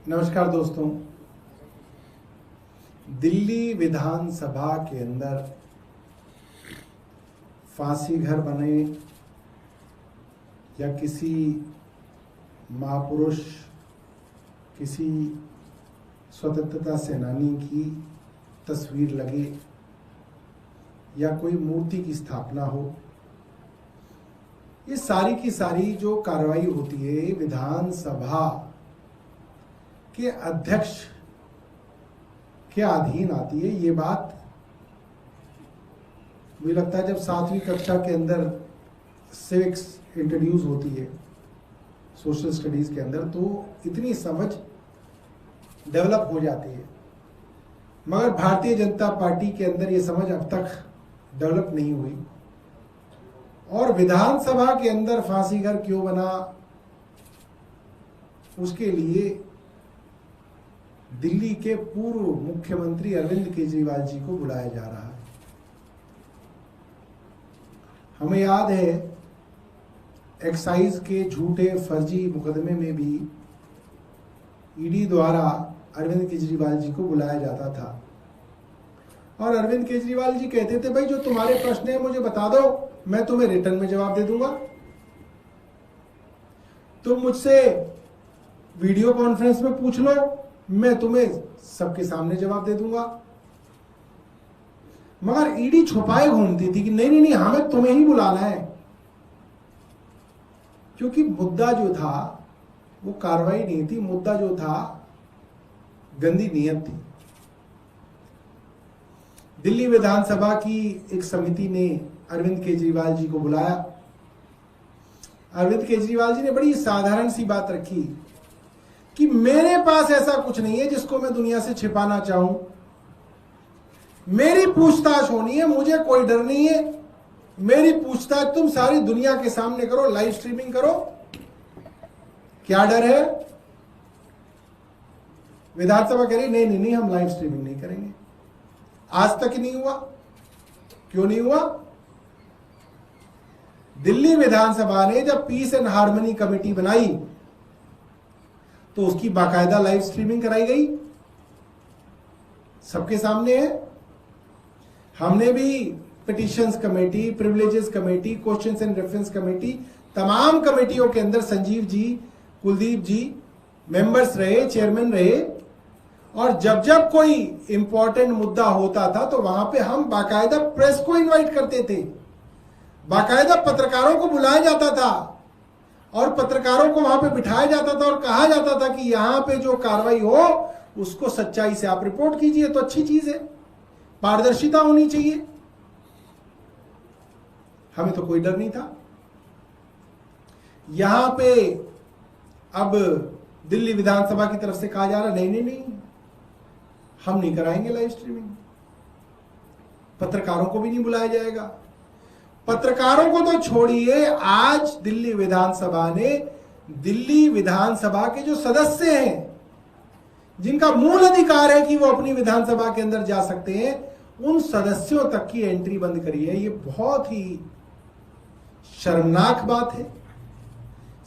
नमस्कार दोस्तों। दिल्ली विधानसभा के अंदर फांसी घर बने या किसी महापुरुष, किसी स्वतंत्रता सेनानी की तस्वीर लगे या कोई मूर्ति की स्थापना हो, ये सारी की सारी जो कार्रवाई होती है विधानसभा के अध्यक्ष के अधीन आती है। ये बात मुझे लगता है जब 7वीं कक्षा के अंदर सिविक्स इंट्रोड्यूस होती है सोशल स्टडीज के अंदर, तो इतनी समझ डेवलप हो जाती है, मगर भारतीय जनता पार्टी के अंदर ये समझ अब तक डेवलप नहीं हुई। और विधानसभा के अंदर फांसी घर क्यों बना, उसके लिए दिल्ली के पूर्व मुख्यमंत्री अरविंद केजरीवाल जी को बुलाया जा रहा है। हमें याद है एक्साइज के झूठे फर्जी मुकदमे में भी ईडी द्वारा अरविंद केजरीवाल जी को बुलाया जाता था और अरविंद केजरीवाल जी कहते थे, भाई जो तुम्हारे प्रश्न है मुझे बता दो, मैं तुम्हें रिटर्न में जवाब दे दूंगा। तुम मुझसे वीडियो कॉन्फ्रेंस में पूछ लो, मैं तुम्हें सबके सामने जवाब दे दूंगा। मगर ईडी छुपाए घूमती थी कि नहीं नहीं नहीं, हमें तुम्हें ही बुलाना है, क्योंकि मुद्दा जो था वो कार्रवाई नहीं थी, मुद्दा जो था गंदी नीयत थी। दिल्ली विधानसभा की एक समिति ने अरविंद केजरीवाल जी को बुलाया। अरविंद केजरीवाल जी ने बड़ी साधारण सी बात रखी कि मेरे पास ऐसा कुछ नहीं है जिसको मैं दुनिया से छिपाना चाहूं, मेरी पूछताछ होनी है, मुझे कोई डर नहीं है, मेरी पूछताछ तुम सारी दुनिया के सामने करो, लाइव स्ट्रीमिंग करो, क्या डर है। विधानसभा कह रही नहीं नहीं नहीं, हम लाइव स्ट्रीमिंग नहीं करेंगे। आज तक नहीं हुआ। क्यों नहीं हुआ? दिल्ली विधानसभा ने जब पीस एंड हार्मनी कमेटी बनाई तो उसकी बाकायदा लाइव स्ट्रीमिंग कराई गई, सबके सामने है। हमने भी petitions committee, privileges committee, questions and reference committee, तमाम कमेटियों के अंदर संजीव जी, कुलदीप जी मेंबर्स रहे, चेयरमैन रहे, और जब जब कोई इंपॉर्टेंट मुद्दा होता था तो वहां पे हम बाकायदा प्रेस को इनवाइट करते थे, बाकायदा पत्रकारों को बुलाया जाता था और पत्रकारों को वहां पे बिठाया जाता था और कहा जाता था कि यहां पे जो कार्रवाई हो उसको सच्चाई से आप रिपोर्ट कीजिए, तो अच्छी चीज है, पारदर्शिता होनी चाहिए। हमें तो कोई डर नहीं था। यहां पे अब दिल्ली विधानसभा की तरफ से कहा जा रहा नहीं नहीं नहीं, हम नहीं कराएंगे लाइव स्ट्रीमिंग, पत्रकारों को भी नहीं बुलाया जाएगा। पत्रकारों को तो छोड़िए, आज दिल्ली विधानसभा ने दिल्ली विधानसभा के जो सदस्य हैं, जिनका मूल अधिकार है कि वो अपनी विधानसभा के अंदर जा सकते हैं, उन सदस्यों तक की एंट्री बंद करी है। ये बहुत ही शर्मनाक बात है।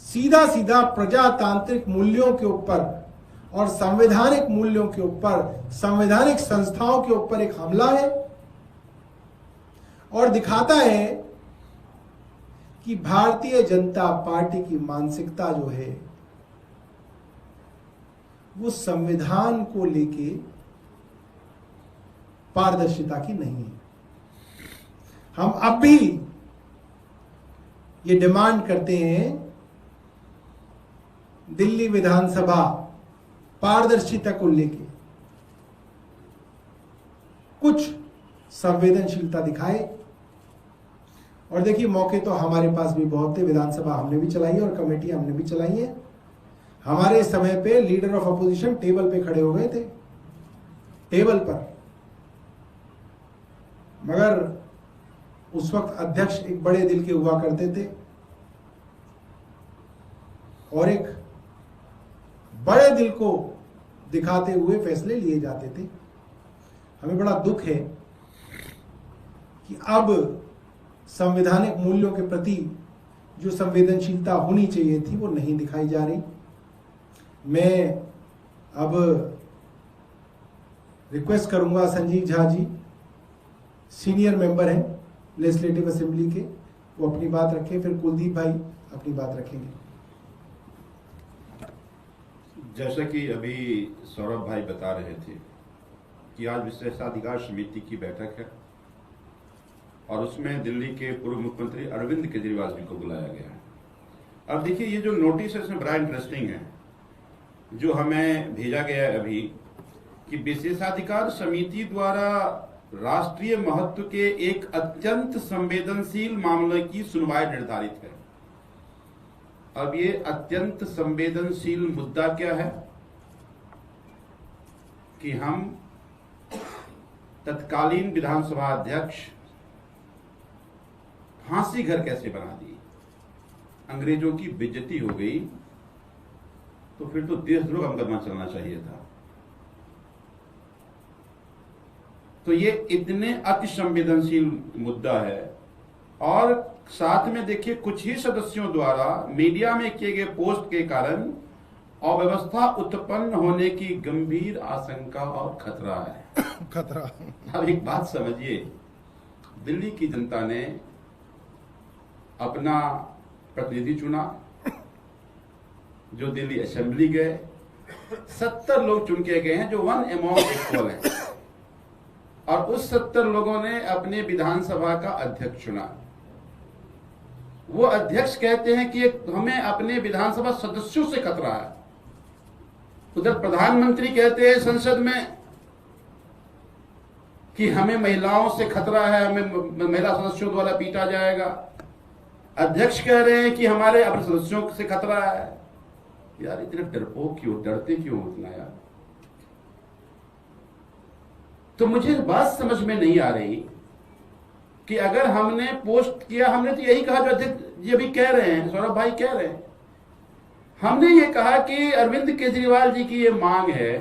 सीधा सीधा प्रजातांत्रिक मूल्यों के ऊपर और संवैधानिक मूल्यों के ऊपर, संवैधानिक संस्थाओं के ऊपर एक हमला है और दिखाता है कि भारतीय जनता पार्टी की मानसिकता जो है वो संविधान को लेके पारदर्शिता की नहीं है। हम अब भी ये डिमांड करते हैं, दिल्ली विधानसभा पारदर्शिता को लेके कुछ संवेदनशीलता दिखाए। और देखिए, मौके तो हमारे पास भी बहुत थे, विधानसभा हमने भी चलाई है और कमेटी हमने भी चलाई है। हमारे समय पे लीडर ऑफ अपोजिशन टेबल पे खड़े हो गए थे, टेबल पर, मगर उस वक्त अध्यक्ष एक बड़े दिल के हुआ करते थे और एक बड़े दिल को दिखाते हुए फैसले लिए जाते थे। हमें बड़ा दुख है कि अब संवैधानिक मूल्यों के प्रति जो संवेदनशीलता होनी चाहिए थी वो नहीं दिखाई जा रही। मैं अब रिक्वेस्ट करूंगा संजीव झा जी, सीनियर मेंबर हैं लेजिस्लेटिव असेंबली के, वो अपनी बात रखें, फिर कुलदीप भाई अपनी बात रखेंगे। जैसा कि अभी सौरभ भाई बता रहे थे कि आज विशेषाधिकार समिति की बैठक है और उसमें दिल्ली के पूर्व मुख्यमंत्री अरविंद केजरीवाल जी को बुलाया गया है। अब देखिए, ये जो नोटिस है इसमें बड़ा इंटरेस्टिंग है जो हमें भेजा गया है अभी, कि विशेषाधिकार समिति द्वारा राष्ट्रीय महत्व के एक अत्यंत संवेदनशील मामले की सुनवाई निर्धारित है। अब ये अत्यंत संवेदनशील मुद्दा क्या है कि हम तत्कालीन विधानसभा अध्यक्ष फांसी घर कैसे बना दिए, अंग्रेजों की बेइज्जती हो गई, तो फिर तो देशद्रोह का मुकदमा चलना चाहिए था। तो ये इतने अति संवेदनशील मुद्दा है। और साथ में देखिए, कुछ ही सदस्यों द्वारा मीडिया में किए गए पोस्ट के कारण अव्यवस्था उत्पन्न होने की गंभीर आशंका और खतरा है। खतरा। अब एक बात समझिए, दिल्ली की जनता ने अपना प्रतिनिधि चुना, जो दिल्ली असेंबली गए, 70 लोग चुन के गए हैं जो वन अमॉन्ग इक्वल है, और उस 70 लोगों ने अपने विधानसभा का अध्यक्ष चुना। वो अध्यक्ष कहते हैं कि हमें अपने विधानसभा सदस्यों से खतरा है। उधर प्रधानमंत्री कहते हैं संसद में कि हमें महिलाओं से खतरा है, हमें महिला सदस्यों द्वारा पीटा जाएगा। अध्यक्ष कह रहे हैं कि हमारे अपने सदस्यों से खतरा है। यार इतने डरपोक क्यों, डरते क्यों उतना यार? तो मुझे बात समझ में नहीं आ रही कि अगर हमने पोस्ट किया, हमने तो यही कहा जो अध्यक्ष ये भी कह रहे हैं, सौरभ भाई कह रहे हैं, हमने ये कहा कि अरविंद केजरीवाल जी की ये मांग है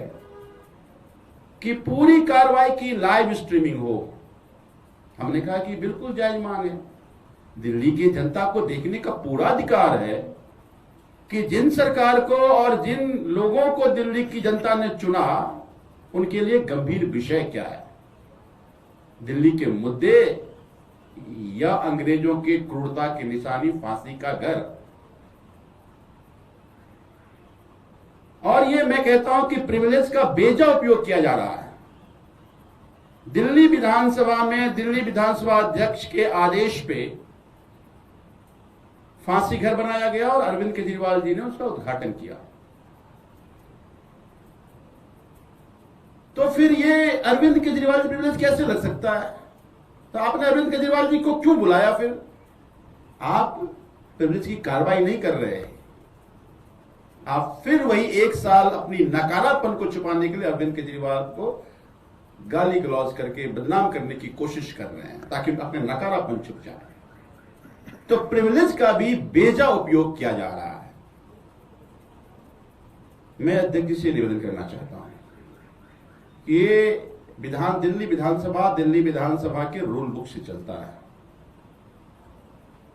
कि पूरी कार्रवाई की लाइव स्ट्रीमिंग हो। हमने कहा कि बिल्कुल जायज मांग है, दिल्ली की जनता को देखने का पूरा अधिकार है कि जिन सरकार को और जिन लोगों को दिल्ली की जनता ने चुना उनके लिए गंभीर विषय क्या है, दिल्ली के मुद्दे या अंग्रेजों की क्रूरता की निशानी फांसी का घर। और ये मैं कहता हूं कि प्रिविलेज का बेजा उपयोग किया जा रहा है। दिल्ली विधानसभा में दिल्ली विधानसभा अध्यक्ष के आदेश पे फांसी घर बनाया गया और अरविंद केजरीवाल जी ने उसका उद्घाटन किया। तो फिर ये अरविंद केजरीवाल प्रिविलेज कैसे लग सकता है? तो आपने अरविंद केजरीवाल जी को क्यों बुलाया? फिर आप प्रिविलेज की कार्रवाई नहीं कर रहे, आप फिर वही एक साल अपनी नकारापन को छुपाने के लिए अरविंद केजरीवाल को गाली गलौज करके बदनाम करने की कोशिश कर रहे हैं ताकि अपने नकारापन छुप जाए। तो प्रिविलेज का भी बेजा उपयोग किया जा रहा है। मैं अध्यक्ष जी से निवेदन करना चाहता हूं, ये दिल्ली विधानसभा के रूल बुक से चलता है,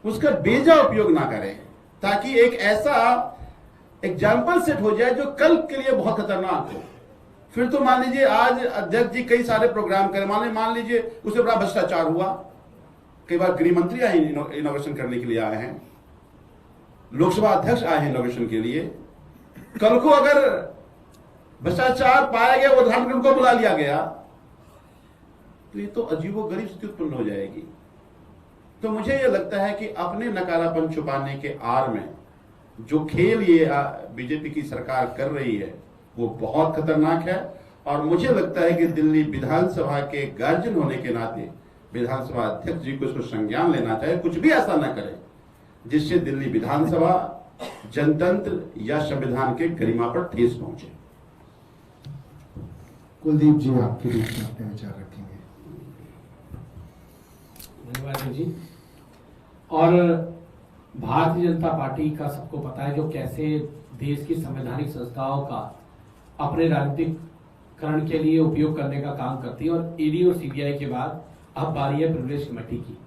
उसका बेजा उपयोग ना करें ताकि एक ऐसा एग्जाम्पल सेट हो जाए जो कल के लिए बहुत खतरनाक हो। फिर तो मान लीजिए आज अध्यक्ष जी कई सारे प्रोग्राम करें, मान लीजिए उससे बड़ा भ्रष्टाचार हुआ, कई बार गृह मंत्री आए इनोवेशन करने के लिए आए हैं, लोकसभा अध्यक्ष आए हैं इनोवेशन के लिए, कल को अगर भ्रष्टाचार पाया गया, उदाहरण उनको बुला लिया गया, तो ये तो अजीबोगरीब स्थिति उत्पन्न हो जाएगी। तो मुझे यह लगता है कि अपने नकारापन छुपाने के आड़ में जो खेल ये बीजेपी की सरकार कर रही है वो बहुत खतरनाक है। और मुझे लगता है कि दिल्ली विधानसभा के गार्जियन होने के नाते विधानसभा अध्यक्ष जी को इसको संज्ञान लेना चाहिए, कुछ भी ऐसा न करे जिससे दिल्ली विधानसभा, जनतंत्र या संविधान के गरिमा पर ठेस पहुंचे। कुलदीप जी आपके बीच में अपने विचार रखेंगे। धन्यवाद जी। और भारतीय जनता पार्टी का सबको पता है जो कैसे देश की संवैधानिक संस्थाओं का अपने राजनीतिकरण के लिए उपयोग करने का काम करती है। और ईडी और सीबीआई के बाद अब बारी है प्रिविलेज कमेटी की।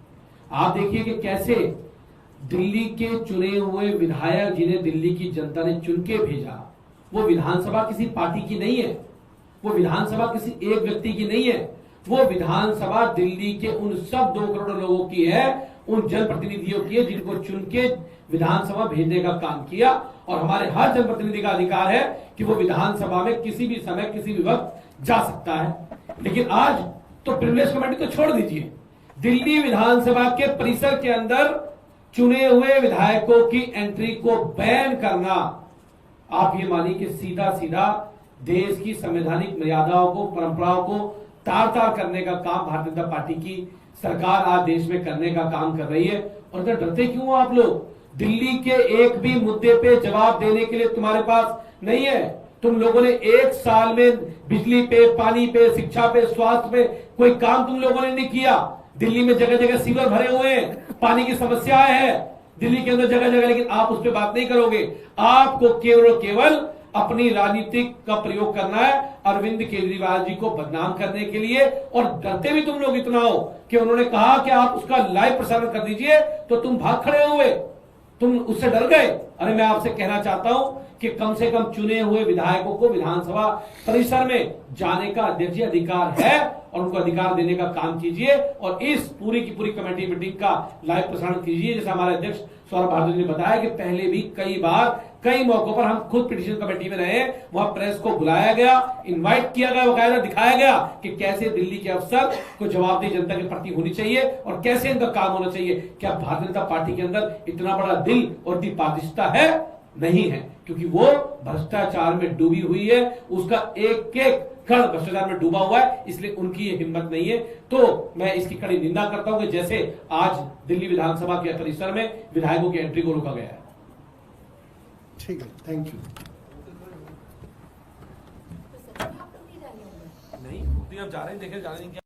आप देखिए कि कैसे दिल्ली के चुने हुए विधायक जिन्हें दिल्ली की जनता ने चुन के भेजा, वो विधानसभा किसी पार्टी की नहीं है, वो विधानसभा किसी एक व्यक्ति की नहीं है, वो विधानसभा दिल्ली के उन सब 2 करोड़ लोगों की है, उन जनप्रतिनिधियों की है जिनको चुन के विधानसभा भेजने का काम किया। और हमारे हर जनप्रतिनिधि का अधिकार है कि वो विधानसभा में किसी भी समय किसी भी वक्त जा सकता है। लेकिन आज तो प्रिविलेज कमेटी तो छोड़ दीजिए, दिल्ली विधानसभा के परिसर के अंदर चुने हुए विधायकों की एंट्री को बैन करना, आप ये मानिए कि सीधा सीधा देश की संवैधानिक मर्यादाओं को, परंपराओं को तार तार करने का काम भारतीय जनता पार्टी की सरकार आज देश में करने का काम कर रही है। और इधर डरते क्यों हो आप लोग? दिल्ली के एक भी मुद्दे पे जवाब देने के लिए तुम्हारे पास नहीं है। तुम लोगों ने 1 साल में बिजली पे, पानी पे, शिक्षा पे, स्वास्थ्य पे कोई काम तुम लोगों ने नहीं किया। दिल्ली में जगह जगह सीवर भरे हुए हैं, पानी की समस्याएं है दिल्ली के अंदर जगह जगह, लेकिन आप उस पर बात नहीं करोगे। आपको केवल और केवल अपनी राजनीतिक का प्रयोग करना है अरविंद केजरीवाल जी को बदनाम करने के लिए। और डरते भी तुम लोग इतना हो कि उन्होंने कहा कि आप उसका लाइव प्रसारण कर दीजिए तो तुम भाग खड़े हुए, तुम उससे डर गए। अरे मैं आपसे कहना चाहता हूं कि कम से कम चुने हुए विधायकों को विधानसभा परिसर में जाने का अध्यक्ष जी अधिकार है और उनको अधिकार देने का काम कीजिए और इस पूरी की पूरी कमेटी मीटिंग का लाइव प्रसारण कीजिए। जैसे हमारे अध्यक्ष सौरभ भारद्वाज ने बताया कि पहले भी कई बार कई मौकों पर हम खुद पिटीशन कमेटी में रहे, वहां प्रेस को बुलाया गया, इनवाइट किया गया, बकायदा दिखाया गया कि कैसे दिल्ली के अफसर को जवाबदेही जनता के प्रति होनी चाहिए और कैसे इनका काम होना चाहिए। क्या भारतीय जनता पार्टी के अंदर इतना बड़ा दिल और दिपादिशता है? नहीं है, क्योंकि वो भ्रष्टाचार में डूबी हुई है, उसका एक एक कण भ्रष्टाचार में डूबा हुआ है, इसलिए उनकी ये हिम्मत नहीं है। तो मैं इसकी कड़ी निंदा करता हूं कि जैसे आज दिल्ली विधानसभा के परिसर में विधायकों की एंट्री को रोका गया है। ठीक है, थैंक यू। नहीं, अब जा रहे हैं, देखें जा रहे हैं क्या